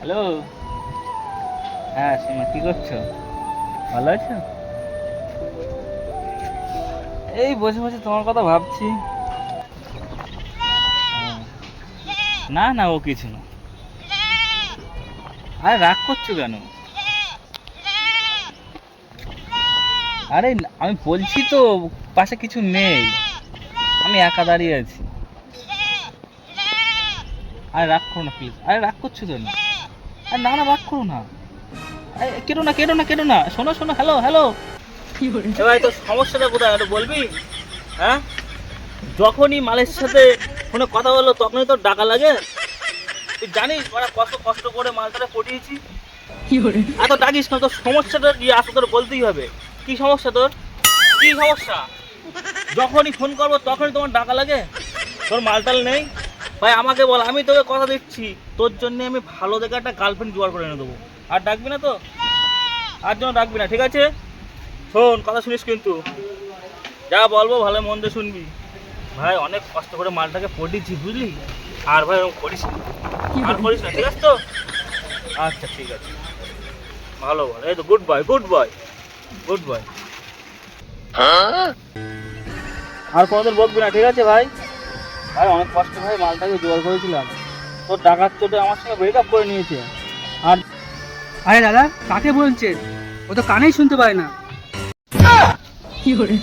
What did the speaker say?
Hello. হ্যাঁ সীমা, কি করছো? ভালো আছো? এই বসে বসে তোমার কথা ভাবছি। হ্যাঁ। না না, ও কিছু না। আরে রাগ করছো কেন? আরে আমি বলছি তো, পাশে কিছু নেই, আমি একা দাঁড়িয়ে আছি। আরে রাগ করো না প্লিজ। আরে রাগ করছো কেন? আরে না না, রাগ করো না। আরে কেটো না, কেটো না, কেটো না, শোনো শোনো, হ্যালো হ্যালো। এবার তো সমস্যাটা কোথায় একটু বলবি? হ্যাঁ, যখনই মালের সাথে ফোনে কথা বললো তখনই তো ডাকা লাগে। তুই জানিস ওরা কত কষ্ট করে মালটারে পটিয়েছি। এত ডাকিস না, তোর সমস্যাটা কি আসলে তোর বলতেই হবে। কি সমস্যা তোর? কি সমস্যা? যখনই ফোন করবো তখনই তোমার ডাকা লাগে। তোর মালটাল নেই ভাই, আমাকে বল, আমি তোকে কথা দিচ্ছি, তোর জন্য আমি ভালো দেখে একটা গার্লফ্রেন্ড জোগাড় করে এনে দেবো। আর ডাকবি না তো? আর জন্য ডাকবি না, ঠিক আছে? শোন, কথা শুনিস কিন্তু, যা বলবো ভালো মন দিয়ে শুনবি। ভাই অনেক কষ্ট করে মালটাকে পটিয়েছি, বুঝলি? আর ভাই এরকম করিস না, আর করিস না, ঠিক আছে তো? আচ্ছা ঠিক আছে, ভালো বল। এই তো, good boy, good boy, good boy. আর কোনোদিন বকবি না, ঠিক আছে ভাই? ভাই অনেক কষ্ট ভাই মালটাকে জোগাড় করেছিলাম, তোর টাকার চোটে আমার সঙ্গে ব্রেকআপ করে নিয়েছে। আর আরে দাদা, কাকে বলছেন? ও তো কানেই শুনতে পায় না। কি করে